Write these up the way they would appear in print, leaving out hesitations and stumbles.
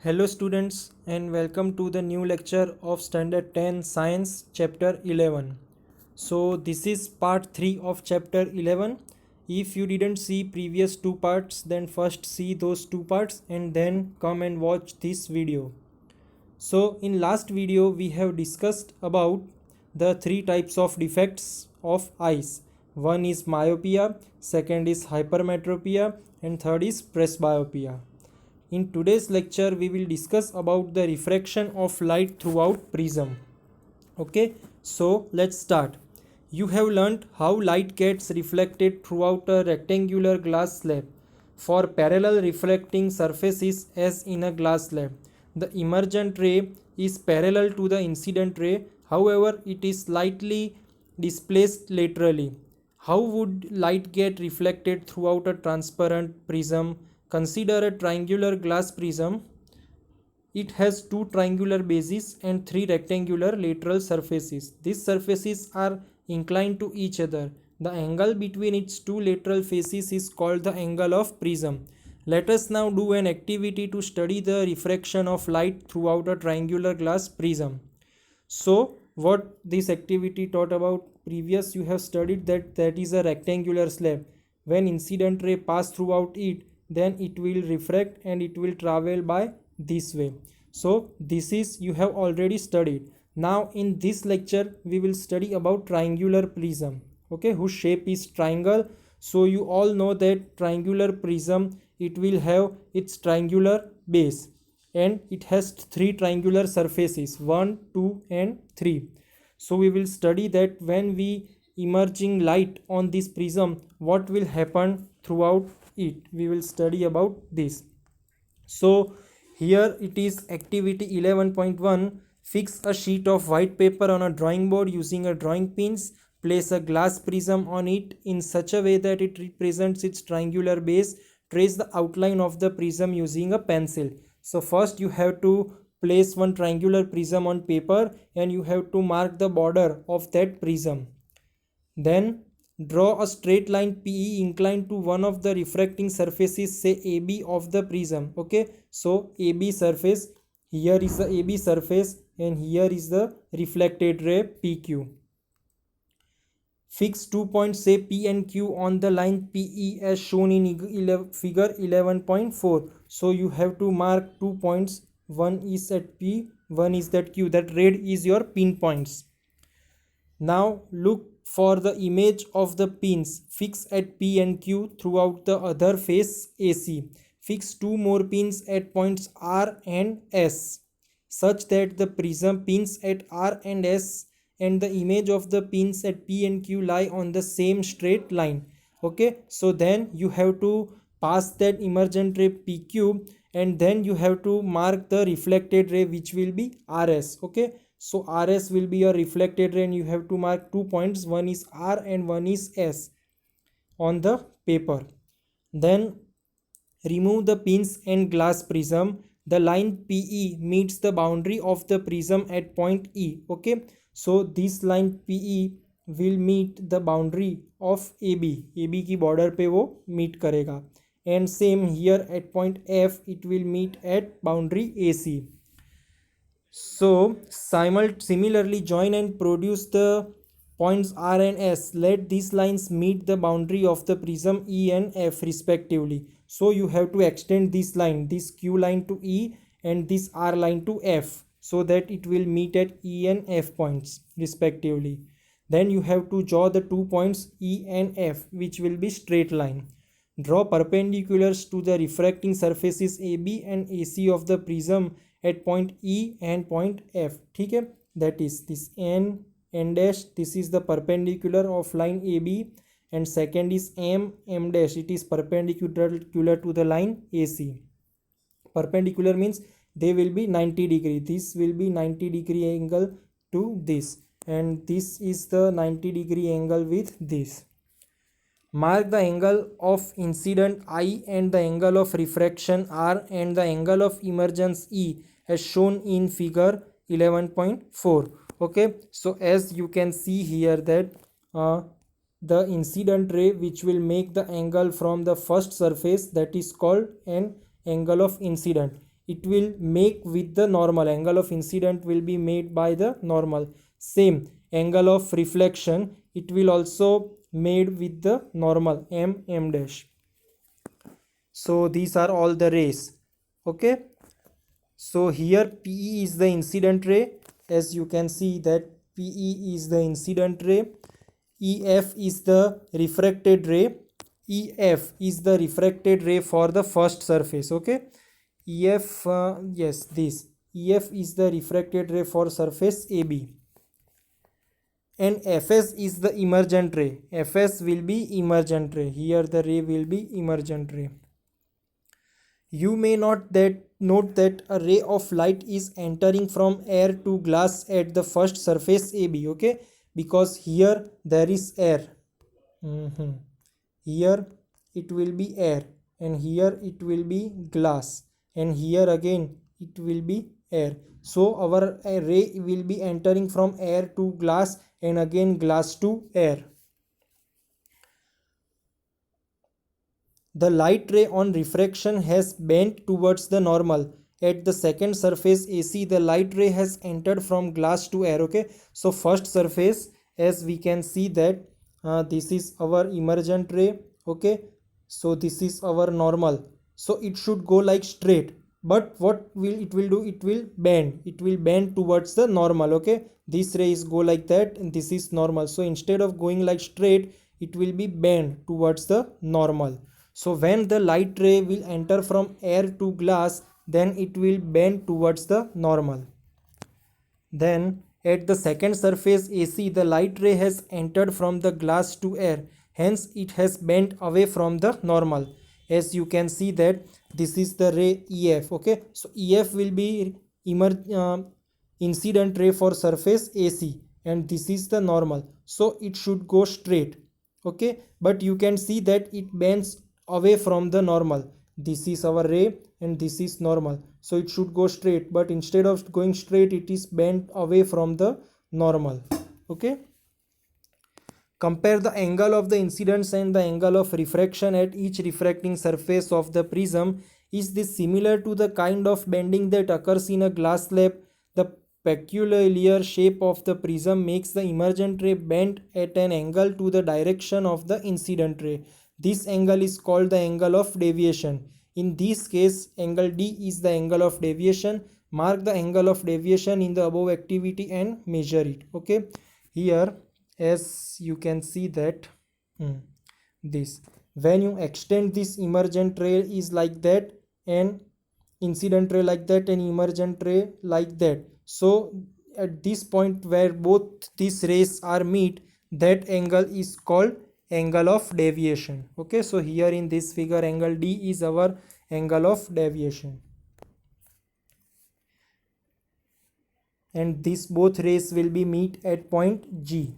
Hello students and welcome to the new lecture of Standard 10 Science Chapter 11. So this is part 3 of Chapter 11. If you didn't see previous two parts, then first see those two parts and then come and watch this video. So in last video we have discussed about the three types of defects of eyes. One is myopia, second is hypermetropia and third is presbyopia. In today's lecture we will discuss about the refraction of light throughout prism. Okay, so let's start. You have learnt how light gets reflected throughout a rectangular glass slab. For parallel reflecting surfaces as in a glass slab, the emergent ray is parallel to the incident ray, however it is slightly displaced laterally. How would light get reflected throughout a transparent prism? Consider a triangular glass prism. It has two triangular bases and three rectangular lateral surfaces. These surfaces are inclined to each other. The angle between its two lateral faces is called the angle of prism. Let us now do an activity to study the refraction of light throughout a triangular glass prism. So what this activity taught about previous, you have studied that is a rectangular slab. When incident ray pass throughout it, then it will refract and it will travel by this way. So this is you have already studied. Now in this lecture we will study about triangular prism, okay, whose shape is triangle. So you all know that triangular prism, it will have its triangular base and it has three triangular surfaces 1, 2 and 3. So we will study that when we emerging light on this prism, what will happen throughout it. We will study about this. So here it is activity 11.1. Fix a sheet of white paper on a drawing board using a drawing pins. Place a glass prism on it in such a way that it represents its triangular base. Trace the outline of the prism using a pencil. So first you have to place one triangular prism on paper and you have to mark the border of that prism. Then draw a straight line PE inclined to one of the refracting surfaces, say AB of the prism. Okay, so AB surface, here is the AB surface and here is the reflected ray PQ. Fix 2 points, say P and Q, on the line PE as shown in figure 11.4. So you have to mark 2 points. One is at P, one is at Q. That red is your pin points. Now look for the image of the pins. Fix at P and Q throughout the other face AC. Fix two more pins at points R and S such that the prism pins at R and S and the image of the pins at P and Q lie on the same straight line. Okay, so then you have to pass that emergent ray PQ and then you have to mark the reflected ray which will be RS. Okay, so RS will be your reflected ray and you have to mark 2 points. One is R and one is S on the paper. Then remove the pins and glass prism. The line PE meets the boundary of the prism at point E. Okay, so this line PE will meet the boundary of AB. AB की border पे वो meet करेगा. And same here at point F, it will meet at boundary AC. So similarly join and produce the points R and S. Let these lines meet the boundary of the prism E and F respectively. So you have to extend this line, this Q line to E and this R line to F, so that it will meet at E and F points respectively. Then you have to draw the 2 points E and F which will be straight line. Draw perpendiculars to the refracting surfaces AB and AC of the prism at point E and point F. ठीक है, that is this N dash, this is the perpendicular of line AB and second is M dash, it is perpendicular to the line AC. Perpendicular means they will be 90 degree. This will be 90 degree angle to this and this is the 90 degree angle with this. Mark the angle of incident I and the angle of refraction R and the angle of emergence E as shown in figure 11.4. Okay, so as you can see here that the incident ray which will make the angle from the first surface, that is called an angle of incident, it will make with the normal. Angle of incident will be made by the normal. Same angle of reflection, it will also made with the normal, m dash. So these are all the rays. Okay, so here PE is the incident ray. As you can see that PE is the incident ray, EF is the refracted ray, EF is the refracted ray for the first surface. Okay, EF, yes, this EF is the refracted ray for surface AB, and FS is the emergent ray. FS will be emergent ray. Here the ray will be emergent ray. You may note that a ray of light is entering from air to glass at the first surface AB. Okay, because here there is air. Here it will be air, and here it will be glass, and here again it will be air. So our ray will be entering from air to glass, and again glass to air. The light ray on refraction has bent towards the normal. At the second surface AC, the light ray has entered from glass to air. Okay, so first surface, as we can see that this is our emergent ray. Okay, so this is our normal. So it should go like straight. But what will it will do? It will bend. It will bend towards the normal. Okay, this ray is go like that, and this is normal. So instead of going like straight, it will be bend towards the normal. So when the light ray will enter from air to glass, then it will bend towards the normal. Then at the second surface AC, the light ray has entered from the glass to air. Hence it has bent away from the normal. As you can see that this is the ray EF. Okay, so EF will be incident ray for surface AC, and this is the normal. So it should go straight. Okay, but you can see that it bends away from the normal. This is our ray and this is normal, so it should go straight, but instead of going straight, it is bent away from the normal. Okay, compare the angle of the incidence and the angle of refraction at each refracting surface of the prism. Is this similar to the kind of bending that occurs in a glass slab? The peculiar shape of the prism makes the emergent ray bend at an angle to the direction of the incident ray. This angle is called the angle of deviation. In this case, angle D is the angle of deviation. Mark the angle of deviation in the above activity and measure it. Okay, here as you can see that this, when you extend this emergent ray is like that, and incident ray like that, and emergent ray like that. So at this point where both these rays are meet, that angle is called angle of deviation. Okay, so here in this figure, angle D is our angle of deviation, and these both rays will be meet at point G.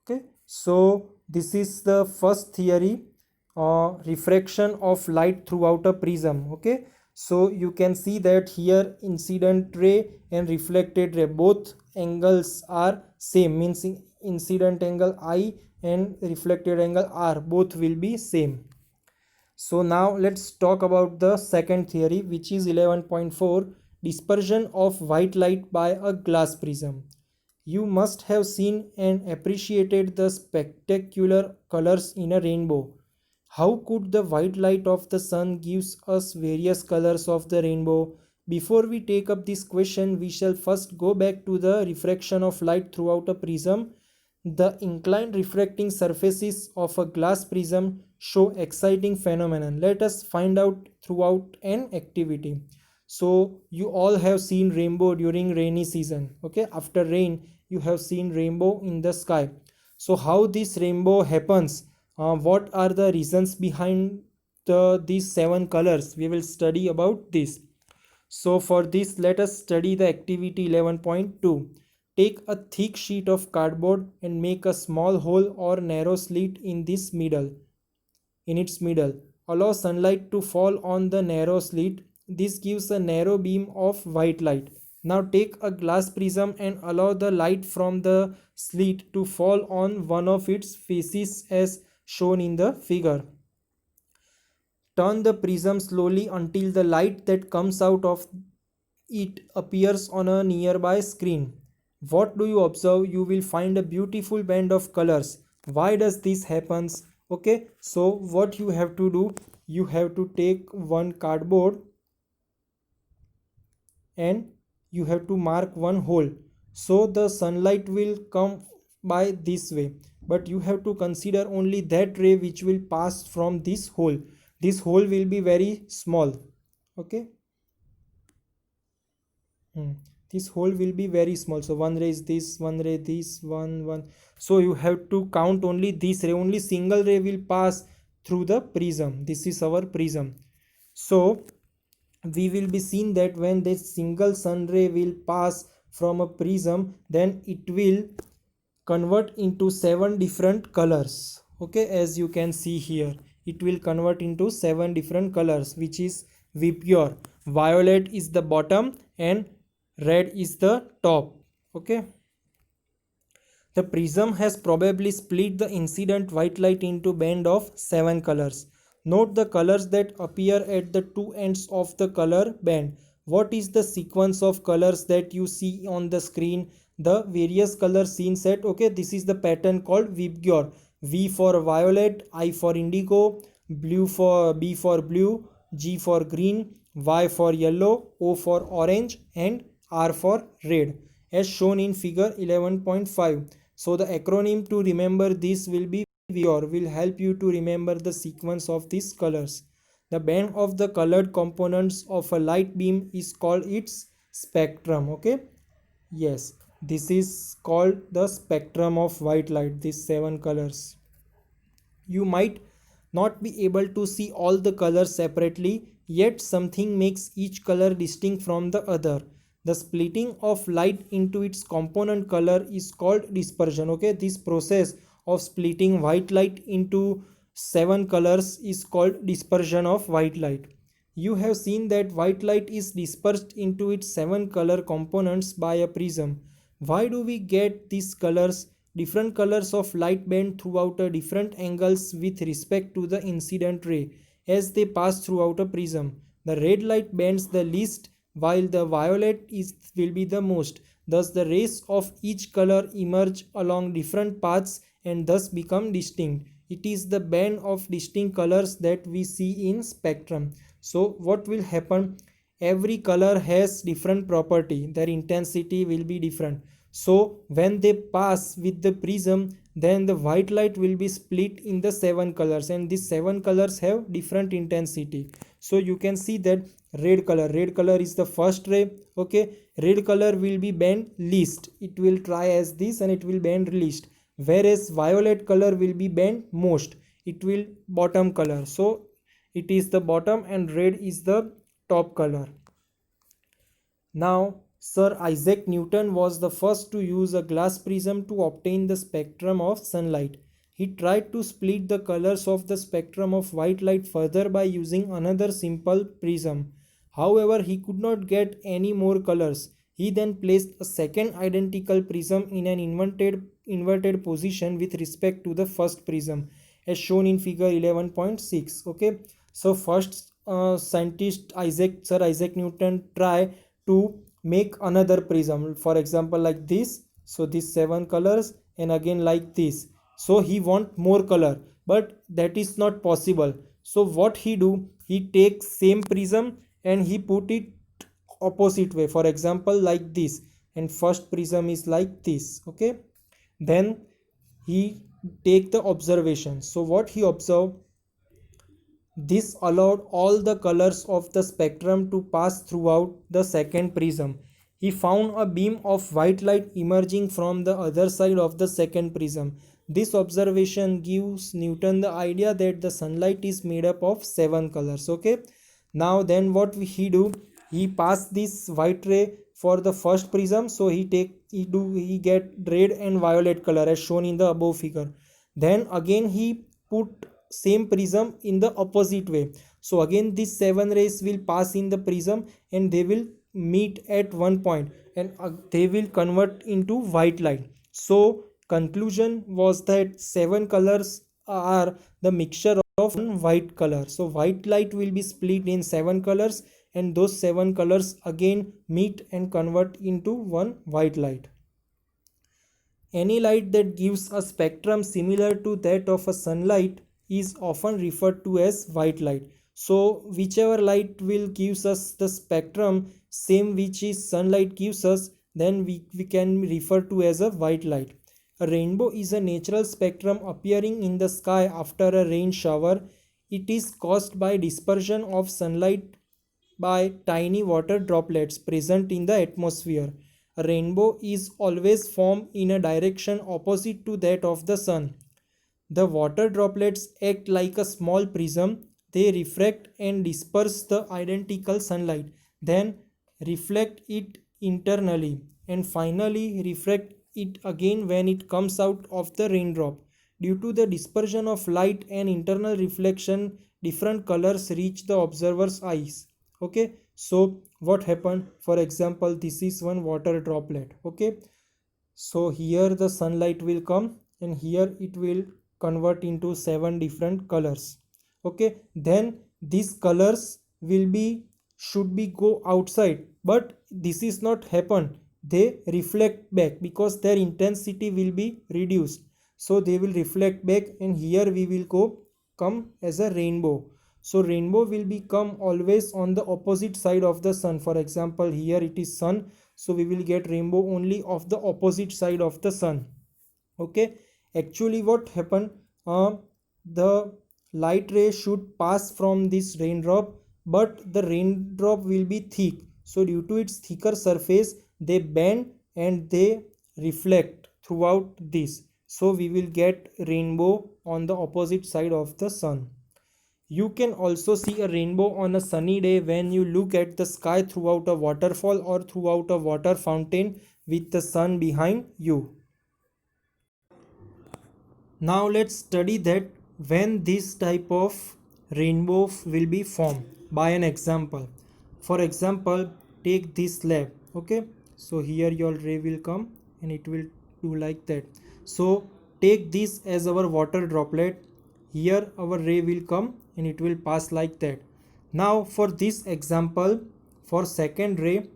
Okay, so this is the first theory, refraction of light throughout a prism. Okay, so you can see that here incident ray and reflected ray, both angles are same, means incident angle I and reflected angle R, both will be same. So now let's talk about the second theory, which is 11.4, dispersion of white light by a glass prism. You must have seen and appreciated the spectacular colors in a rainbow. How could the white light of the sun gives us various colors of the rainbow? Before we take up this question, we shall first go back to the refraction of light throughout a prism. The inclined refracting surfaces of a glass prism show exciting phenomenon. Let us find out throughout an activity. So you all have seen rainbow during rainy season. Okay, after rain you have seen rainbow in the sky. So how this rainbow happens? What are the reasons behind these 7 colors? We will study about this. So for this, let us study the activity 11.2. Take a thick sheet of cardboard and make a small hole or narrow slit in its middle. Allow sunlight to fall on the narrow slit. This gives a narrow beam of white light. Now take a glass prism and allow the light from the slit to fall on one of its faces as shown in the figure. Turn the prism slowly until the light that comes out of it appears on a nearby screen. What do you observe? You will find a beautiful band of colors. Why does this happens? Okay, so what you have to do, you have to take one cardboard and you have to mark one hole, so the sunlight will come by this way, but you have to consider only that ray which will pass from this hole. This hole will be very small. Okay. Hmm. This hole will be very small, so one ray is this, one ray this, one. So you have to count only this ray, only single ray will pass through the prism. This is our prism. So we will be seen that when this single sun ray will pass from a prism, then it will convert into 7 different colors. Okay, as you can see here, it will convert into 7 different colors, which is Vibgyor. Violet is the bottom and red is the top. Okay, the prism has probably split the incident white light into band of 7 colors. Note the colors that appear at the two ends of the color band. What is the sequence of colors that you see on the screen? The various colors seen set. Okay, this is the pattern called Vibgyor. V for violet, I for indigo, blue for B for blue, G for green, Y for yellow, O for orange and R for red, as shown in figure 11.5. So the acronym to remember this will be Vibgyor, will help you to remember the sequence of these colors. The band of the colored components of a light beam is called its spectrum. Okay, yes, this is called the spectrum of white light, these 7 colors. You might not be able to see all the colors separately, yet something makes each color distinct from the other. The splitting of light into its component color is called dispersion. Okay, this process of splitting white light into 7 colors is called dispersion of white light. You have seen that white light is dispersed into its 7 color components by a prism. Why do we get these colors? Different colors of light bend throughout a different angles with respect to the incident ray as they pass throughout a prism. The red light bends the least while the violet will be the most. Thus the rays of each color emerge along different paths and thus become distinct. It is the band of distinct colors that we see in spectrum. So what will happen? Every color has different property, their intensity will be different. So when they pass with the prism, then the white light will be split in the 7 colors, and these 7 colors have different intensity. So you can see that red color is the first ray. Okay, red color will be bend least, it will try as this and it will bend least, whereas violet color will be bend most, it will bottom color. So it is the bottom and red is the top color. Now Sir Isaac Newton was the first to use a glass prism to obtain the spectrum of sunlight. He tried to split the colors of the spectrum of white light further by using another simple prism. However, he could not get any more colors. He then placed a second identical prism in an inverted position with respect to the first prism, as shown in figure 11.6. Okay, so first scientist Sir Isaac Newton tried to make another prism, for example like this. So these 7 colors and again like this. So he want more color, but that is not possible. So what he do, he takes same prism and he put it opposite way, for example like this, and first prism is like this. Okay, then he take the observation. So what he observed, this allowed all the colors of the spectrum to pass throughout the second prism. He found a beam of white light emerging from the other side of the second prism. This observation gives Newton the idea that the sunlight is made up of 7 colors. Okay, now then what he do, he pass this white ray for the first prism. So he get red and violet color as shown in the above figure. Then again he put same prism in the opposite way. So again these 7 rays will pass in the prism and they will meet at one point and they will convert into white light. So conclusion was that 7 colors are the mixture of white color. So white light will be split in 7 colors, and those 7 colors again meet and convert into one white light. Any light that gives a spectrum similar to that of a sunlight is often referred to as white light. So whichever light will gives us the spectrum same which is sunlight gives us, then we can refer to as a white light. A rainbow is a natural spectrum appearing in the sky after a rain shower. It is caused by dispersion of sunlight by tiny water droplets present in the atmosphere. A rainbow is always formed in a direction opposite to that of the sun. The water droplets act like a small prism. They refract and disperse the identical sunlight, then reflect it internally, and finally refract it again when it comes out of the raindrop. Due to the dispersion of light and internal reflection, different colors reach the observer's eyes. Okay, so what happened? For example, this is one water droplet. Okay, so here the sunlight will come, and here it will convert into 7 different colors. Okay, then these colors will be should be go outside, but this is not happen. They reflect back because their intensity will be reduced, so they will reflect back, and here we will go come as a rainbow. So rainbow will become always on the opposite side of the sun. For example, here it is sun, so we will get rainbow only of the opposite side of the sun. Okay, actually what happened, the light ray should pass from this raindrop, but the raindrop will be thick, so due to its thicker surface they bend and they reflect throughout this, so we will get rainbow on the opposite side of the sun. You can also see a rainbow on a sunny day when you look at the sky throughout a waterfall or throughout a water fountain with the sun behind you. Now let's study that when this type of rainbow will be formed by an example. For example, take this slab. Okay, so here your ray will come and it will do like that. So take this as our water droplet. Here our ray will come and it will pass like that. Now for this example, for second ray,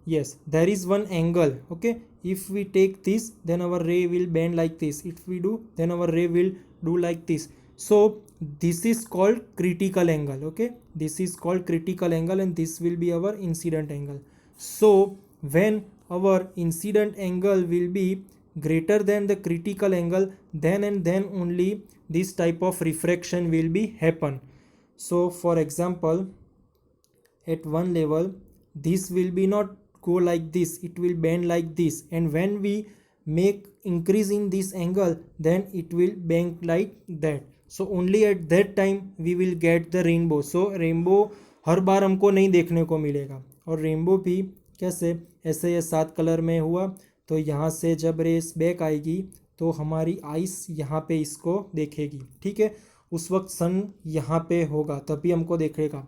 yes, there is one angle. Okay, if we take this, then our ray will bend like this. If we do, then our ray will do like this. So this is called critical angle. Okay, this is called critical angle, and this will be our incident angle. So when our incident angle will be greater than the critical angle, then and then only this type of refraction will be happen. So for example, at one level this will be not go like this, it will bend like this, and when we make increase in this angle, then it will bend like that. So only at that time we will get the rainbow. So rainbow हर बार हमको नहीं देखने को मिलेगा, और rainbow भी कैसे, ऐसे ये 7 कलर में हुआ, तो यहाँ से जब रेस बैक आएगी तो हमारी आइस यहाँ पे इसको देखेगी. ठीक है, उस वक्त सन यहाँ पे होगा तभी हमको देखेगा.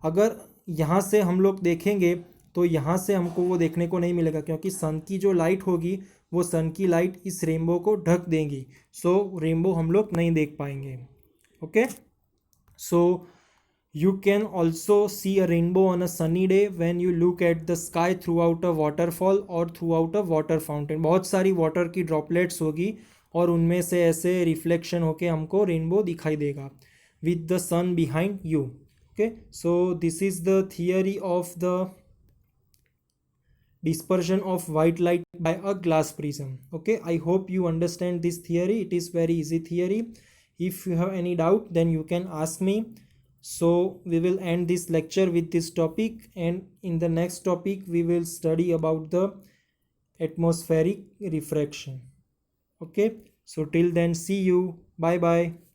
अगर यहाँ से हम लोग देखेंगे तो यहाँ से हमको वो देखने को नहीं मिलेगा, क्योंकि सन की जो लाइट होगी वो सन की लाइट इस रेनबो को ढक देंगी. सो रेनबो हम लोग नहीं देख पाएंगे. Okay, so you can also see a rainbow on a sunny day when you look at the sky throughout a waterfall or throughout a water fountain. बहुत सारी वाटर की ड्रॉपलेट्स होगी और उनमें से ऐसे रिफ्लेक्शन होके हमको रेनबो दिखाई देगा with the sun behind you. Okay, so this is the theory of the dispersion of white light by a glass prism. Okay, I hope you understand this theory. It is very easy theory. If you have any doubt, then you can ask me. So we will end this lecture with this topic, and in the next topic we will study about the atmospheric refraction. Okay, so till then, see you. Bye bye.